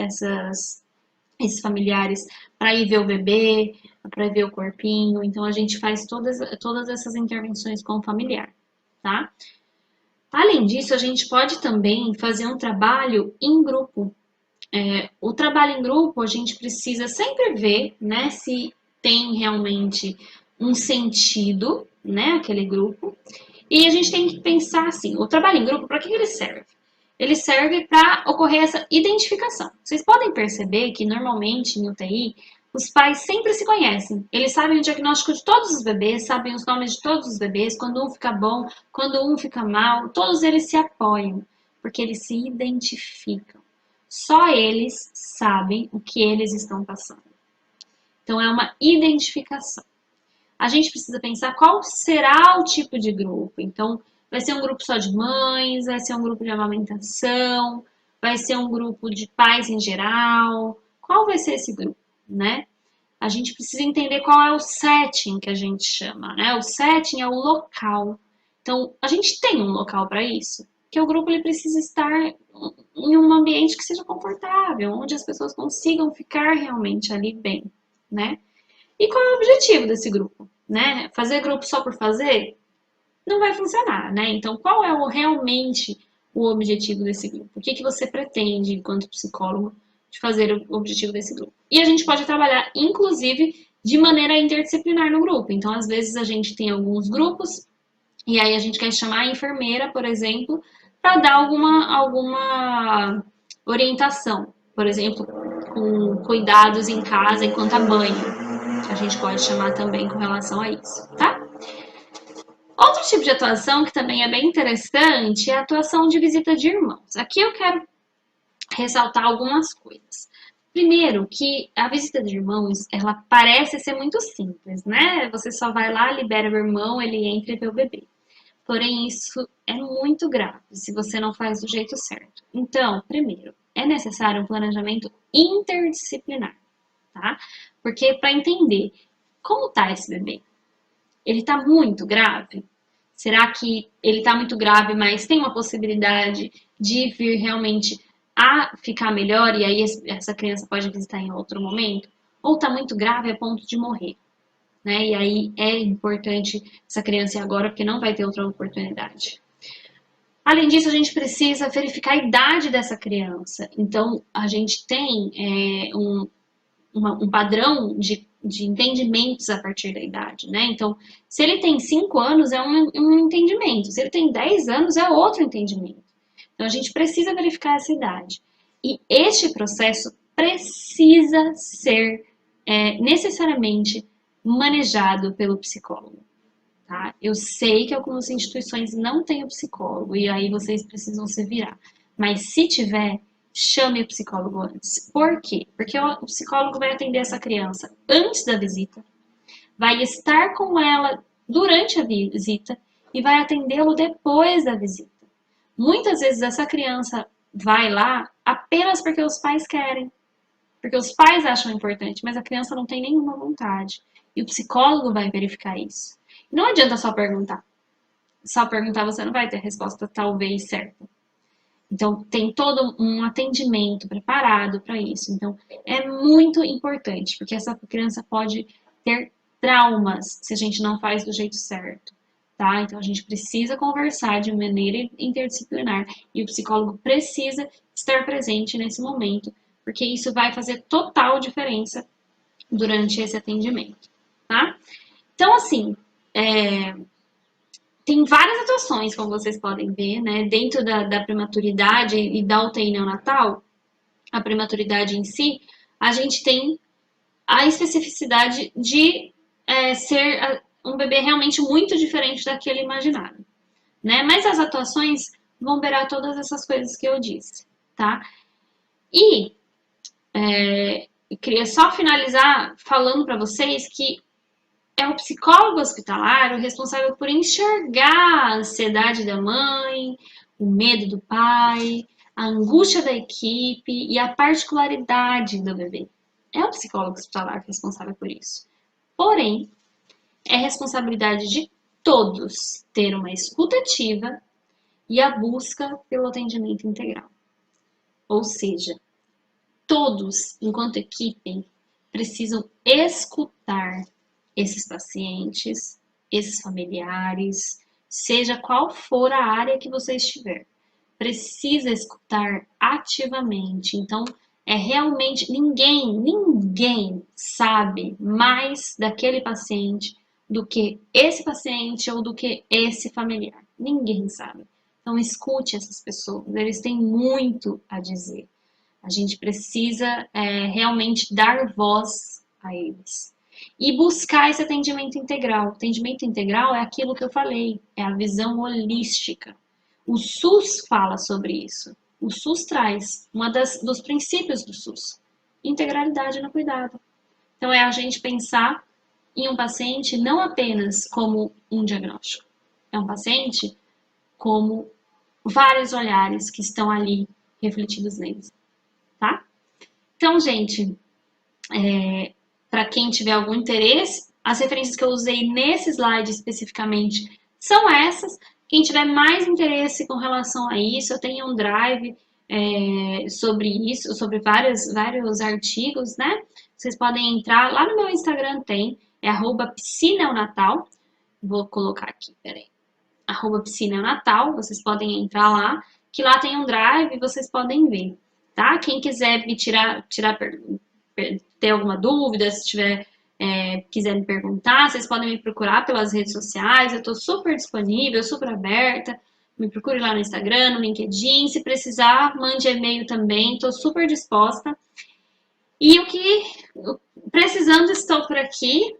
familiares para ir ver o bebê, para ver o corpinho. Então, a gente faz todas essas intervenções com o familiar, tá? Além disso, a gente pode também fazer um trabalho em grupo. O trabalho em grupo, a gente precisa sempre ver, né, se tem realmente um sentido, né, aquele grupo. E a gente tem que pensar assim, o trabalho em grupo, para que ele serve? Ele serve para ocorrer essa identificação. Vocês podem perceber que normalmente em UTI, os pais sempre se conhecem. Eles sabem o diagnóstico de todos os bebês, sabem os nomes de todos os bebês, quando um fica bom, quando um fica mal, todos eles se apoiam, porque eles se identificam. Só eles sabem o que eles estão passando. Então, é uma identificação. A gente precisa pensar qual será o tipo de grupo. Então, vai ser um grupo só de mães, vai ser um grupo de amamentação, vai ser um grupo de pais em geral. Qual vai ser esse grupo, né? A gente precisa entender qual é o setting que a gente chama, né? O setting é o local. Então, a gente tem um local para isso, que o grupo ele precisa estar em um ambiente que seja confortável, onde as pessoas consigam ficar realmente ali bem, né? E qual é o objetivo desse grupo, né? Fazer grupo só por fazer não vai funcionar, né? Então, qual é realmente o objetivo desse grupo? O que você pretende, enquanto psicólogo, de fazer o objetivo desse grupo? E a gente pode trabalhar, inclusive, de maneira interdisciplinar no grupo. Então, às vezes, a gente tem alguns grupos, e aí a gente quer chamar a enfermeira, por exemplo, para dar alguma orientação. Por exemplo, com cuidados em casa enquanto a banho. A gente pode chamar também com relação a isso, tá? Outro tipo de atuação que também é bem interessante é a atuação de visita de irmãos. Aqui eu quero ressaltar algumas coisas. Primeiro, que a visita de irmãos, ela parece ser muito simples, né? Você só vai lá, libera o irmão, ele entra e vê o bebê. porém isso é muito grave se você não faz do jeito certo. Então, primeiro, é necessário um planejamento interdisciplinar, tá? Porque para entender como tá esse bebê, ele tá muito grave? Será que ele tá muito grave, mas tem uma possibilidade de vir realmente a ficar melhor e aí essa criança pode visitar em outro momento? Ou tá muito grave a ponto de morrer, né? E aí é importante essa criança ir agora porque não vai ter outra oportunidade. Além disso, a gente precisa verificar a idade dessa criança. Então, a gente tem um padrão de entendimentos a partir da idade, né? Então, se ele tem 5 anos, é um entendimento. Se ele tem 10 anos, é outro entendimento. Então, a gente precisa verificar essa idade. E este processo precisa ser necessariamente manejado pelo psicólogo. Tá? Eu sei que algumas instituições não têm o psicólogo e aí vocês precisam se virar. Mas se tiver, chame o psicólogo antes. Por quê? Porque o psicólogo vai atender essa criança antes da visita, vai estar com ela durante a visita e vai atendê-lo depois da visita. Muitas vezes essa criança vai lá apenas porque os pais querem, porque os pais acham importante, mas a criança não tem nenhuma vontade. E o psicólogo vai verificar isso. Não adianta só perguntar. Só perguntar você não vai ter a resposta talvez certa. Então, tem todo um atendimento preparado para isso. Então, é muito importante, porque essa criança pode ter traumas se a gente não faz do jeito certo, tá? Então, a gente precisa conversar de maneira interdisciplinar e o psicólogo precisa estar presente nesse momento, porque isso vai fazer total diferença durante esse atendimento, tá? Então, assim, tem várias atuações, como vocês podem ver, né? Dentro da prematuridade e da UTI neonatal, a prematuridade em si, a gente tem a especificidade de ser um bebê realmente muito diferente daquele imaginado, né? Mas as atuações vão beirar todas essas coisas que eu disse, tá? E eu queria só finalizar falando para vocês que é o psicólogo hospitalar o responsável por enxergar a ansiedade da mãe, o medo do pai, a angústia da equipe e a particularidade do bebê. É o psicólogo hospitalar responsável por isso. Porém, é responsabilidade de todos ter uma escuta ativa e a busca pelo atendimento integral. Ou seja, todos, enquanto equipe, precisam escutar esses pacientes, esses familiares, seja qual for a área que você estiver. Precisa escutar ativamente. Então, realmente ninguém sabe mais daquele paciente do que esse paciente ou do que esse familiar. Ninguém sabe. Então, escute essas pessoas. Eles têm muito a dizer. A gente precisa realmente dar voz a eles. E buscar esse atendimento integral. O atendimento integral é aquilo que eu falei, é a visão holística. O SUS fala sobre isso. O SUS traz dos princípios do SUS, integralidade no cuidado. Então é a gente pensar em um paciente não apenas como um diagnóstico. É um paciente como vários olhares que estão ali refletidos neles. Tá? Então, gente, para quem tiver algum interesse, as referências que eu usei nesse slide especificamente são essas. Quem tiver mais interesse com relação a isso, eu tenho um drive sobre isso, sobre vários artigos, né? Vocês podem entrar, lá no meu Instagram tem, é @psineonatal. Vou colocar aqui, peraí. @psineonatal, vocês podem entrar lá, que lá tem um drive, vocês podem ver, tá? Quem quiser me ter alguma dúvida, se tiver, quiser me perguntar, vocês podem me procurar pelas redes sociais, eu estou super disponível, super aberta, me procure lá no Instagram, no LinkedIn, se precisar, mande e-mail também, estou super disposta. E precisando, estou por aqui,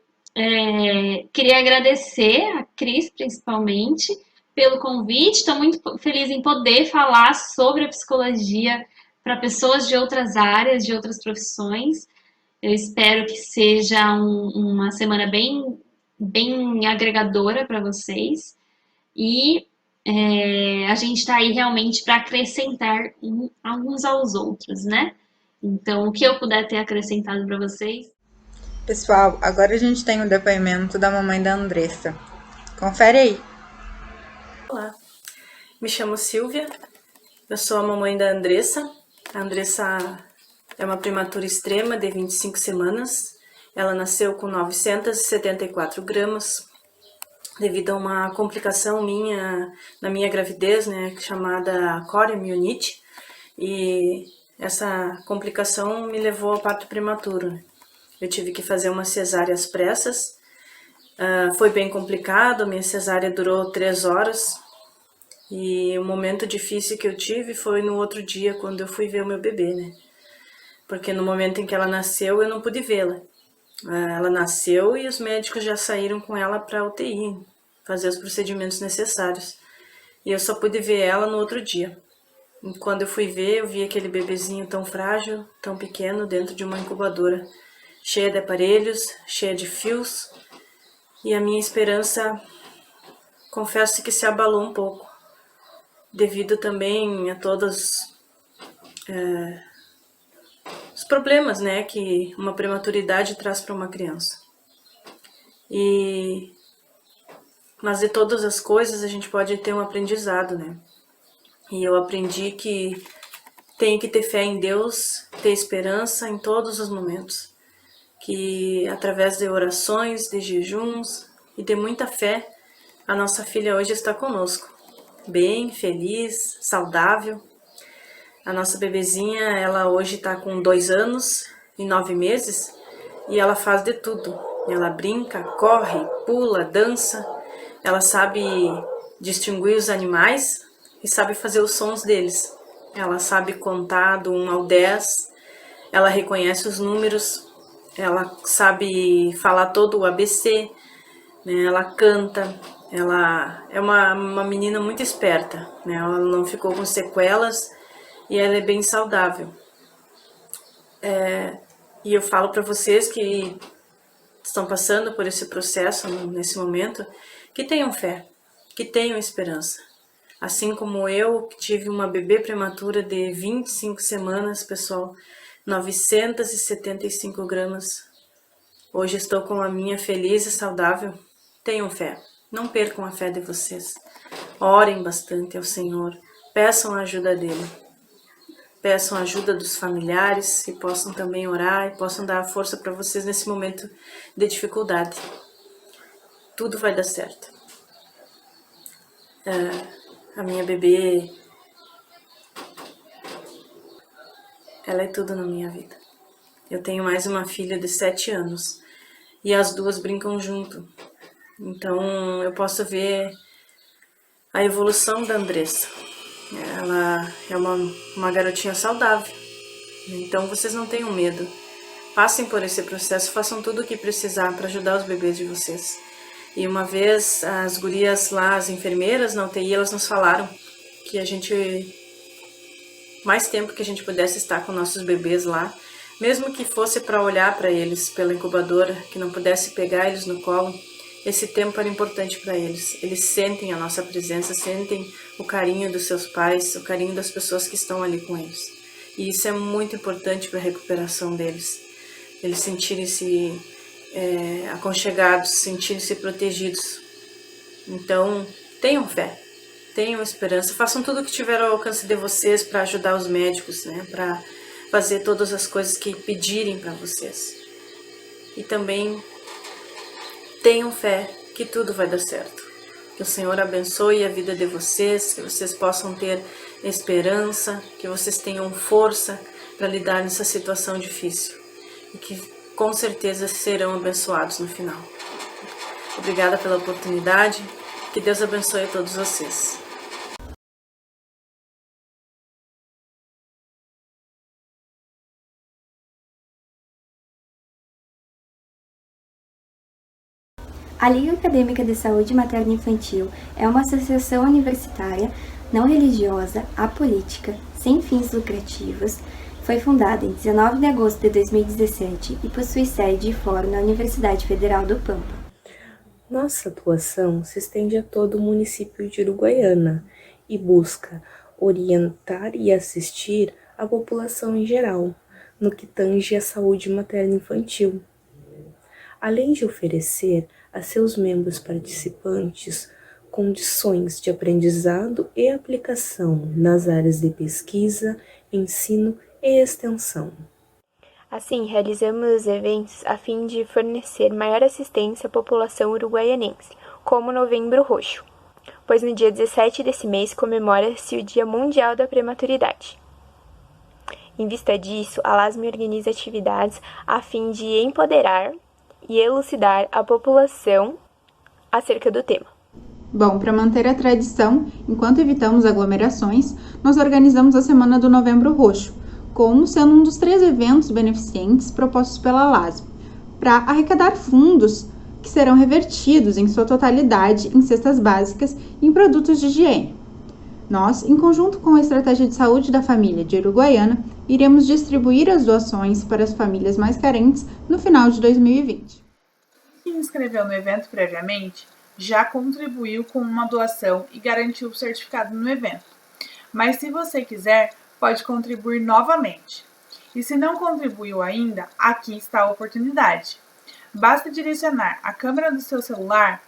queria agradecer a Cris, principalmente, pelo convite, estou muito feliz em poder falar sobre a psicologia para pessoas de outras áreas, de outras profissões. Eu espero que seja uma semana bem agregadora para vocês. E a gente está aí realmente para acrescentar uns aos outros, né? Então, o que eu puder ter acrescentado para vocês. Pessoal, agora a gente tem o depoimento da mamãe da Andressa. Confere aí. Olá, me chamo Silvia, eu sou a mamãe da Andressa. A Andressa é uma prematura extrema de 25 semanas. Ela nasceu com 974 gramas, devido a uma complicação na minha gravidez, né, chamada coriomielite. E essa complicação me levou ao parto prematuro. Eu tive que fazer uma cesárea às pressas. Foi bem complicado, minha cesárea durou 3 horas. E o momento difícil que eu tive foi no outro dia, quando eu fui ver o meu bebê, né? Porque no momento em que ela nasceu, eu não pude vê-la. Ela nasceu e os médicos já saíram com ela para a UTI, fazer os procedimentos necessários. E eu só pude ver ela no outro dia. E quando eu fui ver, eu vi aquele bebezinho tão frágil, tão pequeno, dentro de uma incubadora, cheia de aparelhos, cheia de fios. E a minha esperança, confesso que se abalou um pouco, devido também a todos os problemas, né, que uma prematuridade traz para uma criança. Mas de todas as coisas a gente pode ter um aprendizado, né? E eu aprendi que tenho que ter fé em Deus, ter esperança em todos os momentos. Que através de orações, de jejuns e de muita fé, a nossa filha hoje está conosco. Bem, feliz, saudável. A nossa bebezinha, ela hoje está com 2 anos e 9 meses e ela faz de tudo. Ela brinca, corre, pula, dança. Ela sabe distinguir os animais e sabe fazer os sons deles. Ela sabe contar do 1 ao 10. Ela reconhece os números. Ela sabe falar todo o ABC. Né? Ela canta. Ela é uma menina muito esperta. Né? Ela não ficou com sequelas. E ela é bem saudável. E eu falo para vocês que estão passando por esse processo nesse momento, que tenham fé, que tenham esperança. Assim como eu, que tive uma bebê prematura de 25 semanas, pessoal, 975 gramas. Hoje estou com a minha feliz e saudável. Tenham fé, não percam a fé de vocês. Orem bastante ao Senhor, peçam a ajuda dEle. Peçam a ajuda dos familiares e possam também orar e possam dar força para vocês nesse momento de dificuldade. Tudo vai dar certo. A minha bebê, ela é tudo na minha vida. Eu tenho mais uma filha de 7 anos e as duas brincam junto. Então eu posso ver a evolução da Andressa. Ela é uma garotinha saudável, então vocês não tenham medo. Passem por esse processo, façam tudo o que precisar para ajudar os bebês de vocês. E uma vez as gurias lá, as enfermeiras na UTI, elas nos falaram que mais tempo que a gente pudesse estar com nossos bebês lá, mesmo que fosse para olhar para eles pela incubadora, que não pudesse pegar eles no colo, esse tempo era importante para eles. Eles sentem a nossa presença, sentem o carinho dos seus pais, o carinho das pessoas que estão ali com eles. E isso é muito importante para a recuperação deles. Eles sentirem-se aconchegados, sentirem-se protegidos. Então, tenham fé, tenham esperança, façam tudo o que tiver ao alcance de vocês para ajudar os médicos, né? Para fazer todas as coisas que pedirem para vocês. E também tenham fé que tudo vai dar certo. Que o Senhor abençoe a vida de vocês, que vocês possam ter esperança, que vocês tenham força para lidar nessa situação difícil. E que com certeza serão abençoados no final. Obrigada pela oportunidade. Que Deus abençoe a todos vocês. A Liga Acadêmica de Saúde Materna e Infantil é uma associação universitária não religiosa, apolítica, sem fins lucrativos. Foi fundada em 19 de agosto de 2017 e possui sede e fórum na Universidade Federal do Pampa. Nossa atuação se estende a todo o município de Uruguaiana e busca orientar e assistir a população em geral, no que tange à saúde materno-infantil, além de oferecer a seus membros participantes condições de aprendizado e aplicação nas áreas de pesquisa, ensino e extensão. Assim, realizamos eventos a fim de fornecer maior assistência à população uruguaianense, como o Novembro Roxo, pois no dia 17 desse mês comemora-se o Dia Mundial da Prematuridade. Em vista disso, a LASME organiza atividades a fim de empoderar e elucidar a população acerca do tema. Bom, para manter a tradição, enquanto evitamos aglomerações, nós organizamos a Semana do Novembro Roxo, como sendo um dos 3 eventos beneficentes propostos pela LASME, para arrecadar fundos que serão revertidos em sua totalidade em cestas básicas e em produtos de higiene. Nós, em conjunto com a Estratégia de Saúde da Família de Uruguaiana, iremos distribuir as doações para as famílias mais carentes no final de 2020. Quem se inscreveu no evento previamente já contribuiu com uma doação e garantiu o certificado no evento. Mas se você quiser, pode contribuir novamente. E se não contribuiu ainda, aqui está a oportunidade. Basta direcionar a câmera do seu celular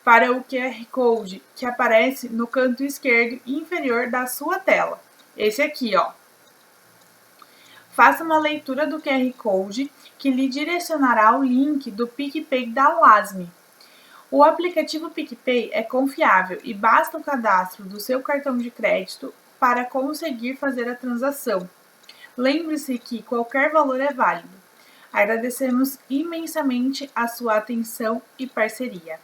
para o QR Code que aparece no canto esquerdo inferior da sua tela. Esse aqui, ó. Faça uma leitura do QR Code que lhe direcionará ao link do PicPay da LASME. O aplicativo PicPay é confiável e basta o cadastro do seu cartão de crédito para conseguir fazer a transação. Lembre-se que qualquer valor é válido. Agradecemos imensamente a sua atenção e parceria.